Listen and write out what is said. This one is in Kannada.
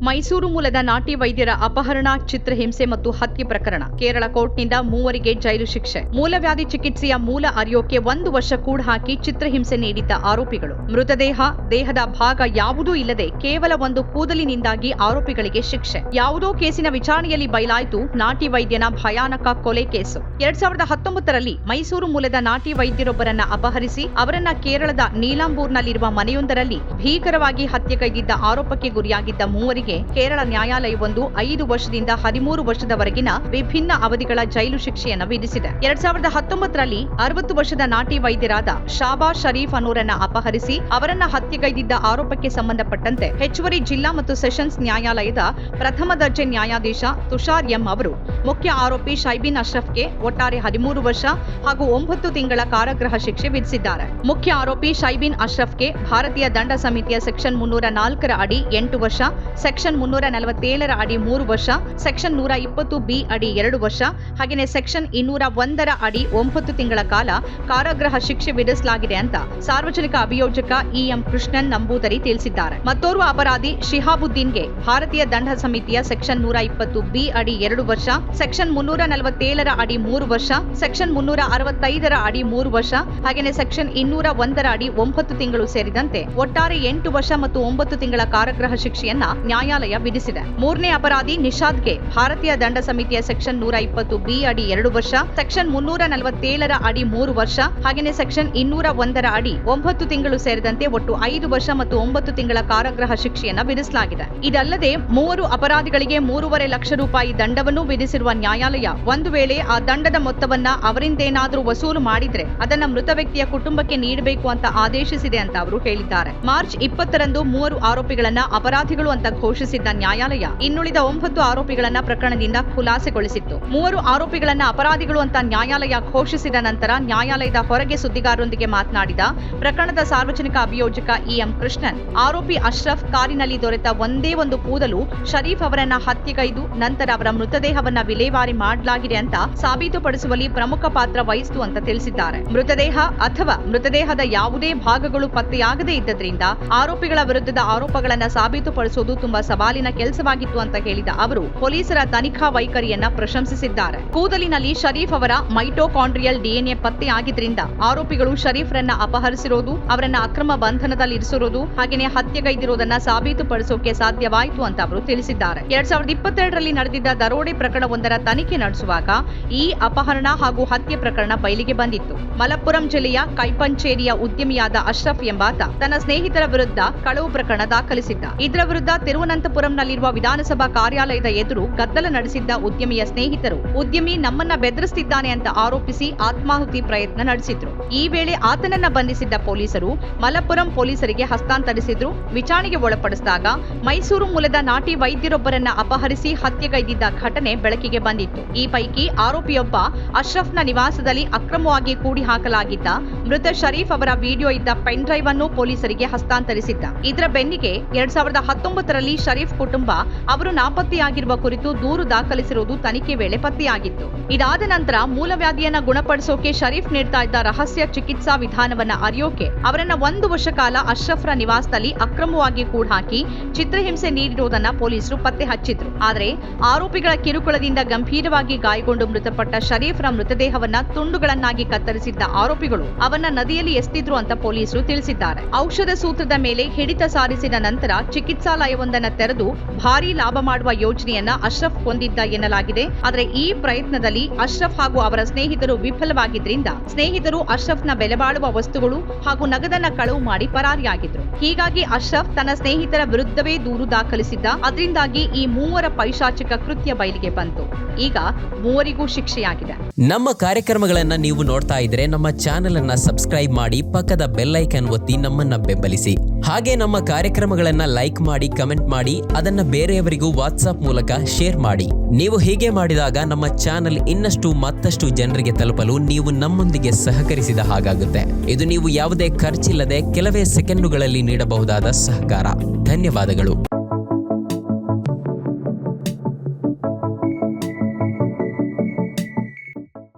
ಮೈಸೂರು ಮೂಲದ ನಾಟಿ ವೈದ್ಯರ ಅಪಹರಣ, ಚಿತ್ರಹಿಂಸೆ ಮತ್ತು ಹತ್ಯೆ ಪ್ರಕರಣ. ಕೇರಳ ಕೋರ್ಟ್ನಿಂದ ಮೂವರಿಗೆ ಜೈಲು ಶಿಕ್ಷೆ. ಮೂಲವ್ಯಾಧಿ ಚಿಕಿತ್ಸೆಯ ಮೂಲ ಅರಿಯೋಕೆ 1 ವರ್ಷ ಕೂಡ ಹಾಕಿ ಚಿತ್ರಹಿಂಸೆ ನೀಡಿದ್ದ ಆರೋಪಿಗಳು. ಮೃತದೇಹ, ದೇಹದ ಭಾಗ ಯಾವುದೂ ಇಲ್ಲದೆ ಕೇವಲ ಒಂದು ಕೂದಲಿನಿಂದಾಗಿ ಆರೋಪಿಗಳಿಗೆ ಶಿಕ್ಷೆ. ಯಾವುದೋ ಕೇಸಿನ ವಿಚಾರಣೆಯಲ್ಲಿ ಬಯಲಾಯಿತು ನಾಟಿ ವೈದ್ಯನ ಭಯಾನಕ ಕೊಲೆ ಕೇಸು. 2019ರಲ್ಲಿ ಮೈಸೂರು ಮೂಲದ ನಾಟಿ ವೈದ್ಯರೊಬ್ಬರನ್ನ ಅಪಹರಿಸಿ ಅವರನ್ನ ಕೇರಳದ ನೀಲಾಂಬೂರ್ನಲ್ಲಿರುವ ಮನೆಯೊಂದರಲ್ಲಿ ಭೀಕರವಾಗಿ ಹತ್ಯೆಗೈದಿದ್ದ ಆರೋಪಕ್ಕೆ ಗುರಿಯಾಗಿದ್ದ ಮೂವರಿಗೆ ಕೇರಳ ನ್ಯಾಯಾಲಯವೊಂದು 5 ವರ್ಷದಿಂದ 13 ವರ್ಷದವರೆಗಿನ ವಿಭಿನ್ನ ಅವಧಿಗಳ ಜೈಲು ಶಿಕ್ಷೆಯನ್ನು ವಿಧಿಸಿದೆ. 2019ರಲ್ಲಿ 60 ವರ್ಷದ ನಾಟಿ ವೈದ್ಯರಾದ ಶಾಬಾಜ್ ಶರೀಫ್ ಅನ್ನೋರನ್ನ ಅಪಹರಿಸಿ ಅವರನ್ನ ಹತ್ಯೆಗೈದಿದ್ದ ಆರೋಪಕ್ಕೆ ಸಂಬಂಧಪಟ್ಟಂತೆ ಹೆಚ್ಚುವರಿ ಜಿಲ್ಲಾ ಮತ್ತು ಸೆಷನ್ಸ್ ನ್ಯಾಯಾಲಯದ ಪ್ರಥಮ ದರ್ಜೆ ನ್ಯಾಯಾಧೀಶ ತುಷಾರ್ ಎಂ ಅವರು ಮುಖ್ಯ ಆರೋಪಿ ಶೈಬಿನ್ ಅಶ್ರಫ್ಗೆ ಒಟ್ಟಾರೆ 13 ವರ್ಷ ಹಾಗೂ 9 ತಿಂಗಳ ಕಾರಾಗೃಹ ಶಿಕ್ಷೆ ವಿಧಿಸಿದ್ದಾರೆ. ಮುಖ್ಯ ಆರೋಪಿ ಶೈಬಿನ್ ಅಶ್ರಫ್ಗೆ ಭಾರತೀಯ ದಂಡ ಸಮಿತಿಯ ಸೆಕ್ಷನ್ 304ರ ಅಡಿ 8 ವರ್ಷ, ಸೆಕ್ಷನ್ 347ರ ಅಡಿ 3 ವರ್ಷ, ಸೆಕ್ಷನ್ 120B ಅಡಿ 2 ವರ್ಷ ಹಾಗೆಯೇ ಸೆಕ್ಷನ್ 201ರ ಅಡಿ 9 ತಿಂಗಳ ಕಾಲ ಕಾರಾಗೃಹ ಶಿಕ್ಷೆ ವಿಧಿಸಲಾಗಿದೆ ಅಂತ ಸಾರ್ವಜನಿಕ ಅಭಿಯೋಜಕ ಎಂ ಕೃಷ್ಣನ್ ನಂಬೂದರಿ ತಿಳಿಸಿದ್ದಾರೆ. ಮತ್ತೋರ್ವ ಅಪರಾಧಿ ಶಿಹಾಬುದ್ದೀನ್ಗೆ ಭಾರತೀಯ ದಂಡ ಸಮಿತಿಯ ಸೆಕ್ಷನ್ 120B ಅಡಿ 2 ವರ್ಷ, ಸೆಕ್ಷನ್ 347ರ ಅಡಿ 3 ವರ್ಷ, ಸೆಕ್ಷನ್ 365ರ ಅಡಿ 3 ವರ್ಷ ಹಾಗೆಯೇ ಸೆಕ್ಷನ್ 201ರ ಅಡಿ 9 ತಿಂಗಳು ಸೇರಿದಂತೆ ಒಟ್ಟಾರೆ 8 ವರ್ಷ ಮತ್ತು 9 ತಿಂಗಳ ಕಾರಾಗೃಹ ಶಿಕ್ಷೆಯನ್ನ ನ್ಯಾಯಾಲಯ ವಿಧಿಸಿದೆ. ಮೂರನೇ ಅಪರಾಧಿ ನಿಷಾದ್ಗೆ ಭಾರತೀಯ ದಂಡ ಸಮಿತಿಯ ಸೆಕ್ಷನ್ 120B ಅಡಿ 2 ವರ್ಷ, ಸೆಕ್ಷನ್ 347ರ ಅಡಿ 3 ವರ್ಷ ಹಾಗೆಯೇ ಸೆಕ್ಷನ್ 201ರ ಅಡಿ 9 ತಿಂಗಳು ಸೇರಿದಂತೆ ಒಟ್ಟು 5 ವರ್ಷ ಮತ್ತು 9 ತಿಂಗಳ ಕಾರಾಗೃಹ ಶಿಕ್ಷೆಯನ್ನ ವಿಧಿಸಲಾಗಿದೆ. ಇದಲ್ಲದೆ ಮೂವರು ಅಪರಾಧಿಗಳಿಗೆ 3.5 ಲಕ್ಷ ರೂಪಾಯಿ ದಂಡವನ್ನು ವಿಧಿಸಿರುವ ನ್ಯಾಯಾಲಯ ಒಂದು ವೇಳೆ ಆ ದಂಡದ ಮೊತ್ತವನ್ನ ಅವರಿಂದೇನಾದರೂ ವಸೂಲು ಮಾಡಿದ್ರೆ ಅದನ್ನ ಮೃತ ವ್ಯಕ್ತಿಯ ಕುಟುಂಬಕ್ಕೆ ನೀಡಬೇಕು ಅಂತ ಆದೇಶಿಸಿದೆ ಅಂತ ಅವರು ಹೇಳಿದ್ದಾರೆ. ಮಾರ್ಚ್ 20ರಂದು 3 ಆರೋಪಿಗಳನ್ನ ಅಪರಾಧಿಗಳು ಅಂತ ಘೋಷಿಸಿದ್ದ ನ್ಯಾಯಾಲಯ ಇನ್ನುಳಿದ 9 ಆರೋಪಿಗಳನ್ನ ಪ್ರಕರಣದಿಂದ ಖುಲಾಸೆಗೊಳಿಸಿತ್ತು. 3 ಆರೋಪಿಗಳನ್ನ ಅಪರಾಧಿಗಳು ಅಂತ ನ್ಯಾಯಾಲಯ ಘೋಷಿಸಿದ ನಂತರ ನ್ಯಾಯಾಲಯದ ಹೊರಗೆ ಸುದ್ದಿಗಾರರೊಂದಿಗೆ ಮಾತನಾಡಿದ ಪ್ರಕರಣದ ಸಾರ್ವಜನಿಕ ಅಭಿಯೋಜಕ ಎಂ ಕೃಷ್ಣನ್, ಆರೋಪಿ ಅಶ್ರಫ್ ಕಾರಿನಲ್ಲಿ ದೊರೆತ ಒಂದೇ ಒಂದು ಕೂದಲು ಶರೀಫ್ ಅವರನ್ನ ಹತ್ಯೆಗೈದು ನಂತರ ಅವರ ಮೃತದೇಹವನ್ನ ವಿಲೇವಾರಿ ಮಾಡಲಾಗಿದೆ ಅಂತ ಸಾಬೀತುಪಡಿಸುವಲ್ಲಿ ಪ್ರಮುಖ ಪಾತ್ರ ವಹಿಸಿತು ಅಂತ ತಿಳಿಸಿದ್ದಾರೆ. ಮೃತದೇಹ ಅಥವಾ ಮೃತದೇಹದ ಯಾವುದೇ ಭಾಗಗಳು ಪತ್ತೆಯಾಗದೇ ಇದ್ದರಿಂದ ಆರೋಪಿಗಳ ವಿರುದ್ಧದ ಆರೋಪಗಳನ್ನ ಸಾಬೀತುಪಡಿಸುವುದು ತುಂಬಾ ಸವಾಲಿನ ಕೆಲಸವಾಗಿತ್ತು ಅಂತ ಹೇಳಿದ ಅವರು ಪೊಲೀಸರ ತನಿಖಾ ವೈಖರಿಯನ್ನ ಪ್ರಶಂಸಿಸಿದ್ದಾರೆ. ಕೂದಲಿನಲ್ಲಿ ಶರೀಫ್ ಅವರ ಮೈಟೋಕಾಂಡ್ರಿಯಲ್ DNA ಪತ್ತೆಯಾಗಿದ್ರಿಂದ ಆರೋಪಿಗಳು ಶರೀಫ್ರನ್ನ ಅಪಹರಿಸಿರೋದು, ಅವರನ್ನ ಅಕ್ರಮ ಬಂಧನದಲ್ಲಿರಿಸಿರೋದು ಹಾಗೆಯೇ ಹತ್ಯೆಗೈದಿರೋದನ್ನ ಸಾಬೀತುಪಡಿಸೋಕೆ ಸಾಧ್ಯವಾಯಿತು ಅಂತ ಅವರು ತಿಳಿಸಿದ್ದಾರೆ. 2022ರಲ್ಲಿ ನಡೆದಿದ್ದ ದರೋಡೆ ಪ್ರಕರಣವೊಂದರ ತನಿಖೆ ನಡೆಸುವಾಗ ಈ ಅಪಹರಣ ಹಾಗೂ ಹತ್ಯೆ ಪ್ರಕರಣ ಬಯಲಿಗೆ ಬಂದಿತ್ತು. ಮಲಪ್ಪುರಂ ಜಿಲ್ಲೆಯ ಕೈಪಂಚೇರಿಯ ಉದ್ಯಮಿಯಾದ ಅಶ್ರಫ್ ಎಂಬಾತ ತನ್ನ ಸ್ನೇಹಿತರ ವಿರುದ್ಧ ಕಳವು ಪ್ರಕರಣ ದಾಖಲಿಸಿದ್ದ. ಇದರ ವಿರುದ್ಧ ತಿರುವನಂತಪುರಂನಲ್ಲಿರುವ ವಿಧಾನಸಭಾ ಕಾರ್ಯಾಲಯದ ಎದುರು ಗದ್ದಲ ನಡೆಸಿದ್ದ ಉದ್ಯಮಿಯ ಸ್ನೇಹಿತರು ಉದ್ಯಮಿ ನಮ್ಮನ್ನ ಬೆದರಿಸುತ್ತಿದ್ದಾನೆ ಅಂತ ಆರೋಪಿಸಿ ಆತ್ಮಾಹುತಿ ಪ್ರಯತ್ನ ನಡೆಸಿದ್ರು. ಈ ವೇಳೆ ಆತನನ್ನ ಬಂಧಿಸಿದ್ದ ಪೊಲೀಸರು ಮಲಪ್ಪುರಂ ಪೊಲೀಸರಿಗೆ ಹಸ್ತಾಂತರಿಸಿದ್ರು. ವಿಚಾರಣೆಗೆ ಒಳಪಡಿಸಿದಾಗ ಮೈಸೂರು ಮೂಲದ ನಾಟಿ ವೈದ್ಯರೊಬ್ಬರನ್ನ ಅಪಹರಿಸಿ ಹತ್ಯೆಗೈದಿದ್ದ ಘಟನೆ ಬೆಳಕಿಗೆ ಬಂದಿತ್ತು. ಈ ಪೈಕಿ ಆರೋಪಿಯೊಬ್ಬ ಅಶ್ರಫ್ನ ನಿವಾಸದಲ್ಲಿ ಅಕ್ರಮವಾಗಿ ಕೂಡಿ ಹಾಕಲಾಗಿದ್ದ ಮೃತ ಶರೀಫ್ ಅವರ ವಿಡಿಯೋ ಇದ್ದ ಪೆನ್ ಡ್ರೈವ್ ಅನ್ನು ಪೊಲೀಸರಿಗೆ ಹಸ್ತಾಂತರಿಸಿದ್ದ. ಇದರ ಬೆನ್ನಿಗೆ 2019ರಲ್ಲಿ ಶರೀಫ್ ಕುಟುಂಬ ಅವರು ನಾಪತ್ತೆಯಾಗಿರುವ ಕುರಿತು ದೂರು ದಾಖಲಿಸಿರುವುದು ತನಿಖೆ ವೇಳೆ ಪತ್ತೆಯಾಗಿತ್ತು. ಇದಾದ ನಂತರ ಮೂಲವ್ಯಾಧಿಯನ್ನ ಗುಣಪಡಿಸೋಕೆ ಶರೀಫ್ ನೀಡ್ತಾ ಇದ್ದ ರಹಸ್ಯ ಚಿಕಿತ್ಸಾ ವಿಧಾನವನ್ನ ಅರಿಯೋಕೆ ಅವರನ್ನ 1 ವರ್ಷ ಕಾಲ ಅಶ್ರಫ್ರ ನಿವಾಸದಲ್ಲಿ ಅಕ್ರಮವಾಗಿ ಕೂಡ್ಹಾಕಿ ಚಿತ್ರಹಿಂಸೆ ನೀಡಿರುವುದನ್ನ ಪೊಲೀಸರು ಪತ್ತೆ ಹಚ್ಚಿದ್ರು. ಆದರೆ ಆರೋಪಿಗಳ ಕಿರುಕುಳದಿಂದ ಗಂಭೀರವಾಗಿ ಗಾಯಗೊಂಡು ಮೃತಪಟ್ಟ ಶರೀಫ್ರ ಮೃತದೇಹವನ್ನ ತುಂಡುಗಳನ್ನಾಗಿ ಕತ್ತರಿಸಿದ್ದ ಆರೋಪಿಗಳು ಅವನ್ನ ನದಿಯಲ್ಲಿ ಎಸೆದಿದ್ರು ಅಂತ ಪೊಲೀಸರು ತಿಳಿಸಿದ್ದಾರೆ. ಔಷಧ ಸೂತ್ರದ ಮೇಲೆ ಹಿಡಿತ ಸಾರಿಸಿದ ನಂತರ ಚಿಕಿತ್ಸಾಲಯವೊಂದನ್ನು ತೆರೆದು ಭಾರೀ ಲಾಭ ಮಾಡುವ ಯೋಜನೆಯನ್ನ ಅಶ್ರಫ್ ಹೊಂದಿದ್ದ ಎನ್ನಲಾಗಿದೆ. ಆದರೆ ಈ ಪ್ರಯತ್ನದಲ್ಲಿ ಅಶ್ರಫ್ ಹಾಗೂ ಅವರ ಸ್ನೇಹಿತರು ವಿಫಲವಾಗಿದ್ರಿಂದ ಸ್ನೇಹಿತರು ಅಶ್ರಫ್ನ ಬೆಲೆಬಾಳುವ ವಸ್ತುಗಳು ಹಾಗೂ ನಗದನ್ನ ಕಳವು ಮಾಡಿ ಪರಾರಿಯಾಗಿದ್ರು. ಹೀಗಾಗಿ ಅಶ್ರಫ್ ತನ್ನ ಸ್ನೇಹಿತರ ವಿರುದ್ಧವೇ ದೂರು ದಾಖಲಿಸಿದ್ದ. ಅದರಿಂದಾಗಿ ಈ ಮೂವರ ಪೈಶಾಚಿಕ ಕೃತ್ಯ ಬಯಲಿಗೆ ಬಂತು. ಈಗ ಮೂವರಿಗೂ ಶಿಕ್ಷೆಯಾಗಿದೆ. ನಮ್ಮ ಕಾರ್ಯಕ್ರಮಗಳನ್ನ ನೀವು ನೋಡ್ತಾ ಇದ್ರೆ ನಮ್ಮ ಚಾನೆಲ್ ಅನ್ನ ಸಬ್ಸ್ಕ್ರೈಬ್ ಮಾಡಿ, ಪಕ್ಕದ ಬೆಲ್ ಐಕಾನ್ ಒತ್ತಿ ನಮ್ಮನ್ನ ಬೆಂಬಲಿಸಿ. ಹಾಗೆ ನಮ್ಮ ಕಾರ್ಯಕ್ರಮಗಳನ್ನ ಲೈಕ್ ಮಾಡಿ, ಕಮೆಂಟ್ ಮಾಡಿ, ಅದನ್ನ ಬೇರೆಯವರಿಗೂ ವಾಟ್ಸ್ಆಪ್ ಮೂಲಕ ಶೇರ್ ಮಾಡಿ. ನೀವು ಹೀಗೆ ಮಾಡಿದಾಗ ನಮ್ಮ ಚಾನೆಲ್ ಇನ್ನಷ್ಟು ಮತ್ತಷ್ಟು ಜನರಿಗೆ ತಲುಪಲು ನೀವು ನಮ್ಮೊಂದಿಗೆ ಸಹಕರಿಸಿದ ಹಾಗಾಗುತ್ತೆ. ಇದು ನೀವು ಯಾವುದೇ ಖರ್ಚಿಲ್ಲದೆ ಕೆಲವೇ ಸೆಕೆಂಡುಗಳಲ್ಲಿ ನೀಡಬಹುದಾದ ಸಹಕಾರ. ಧನ್ಯವಾದಗಳು.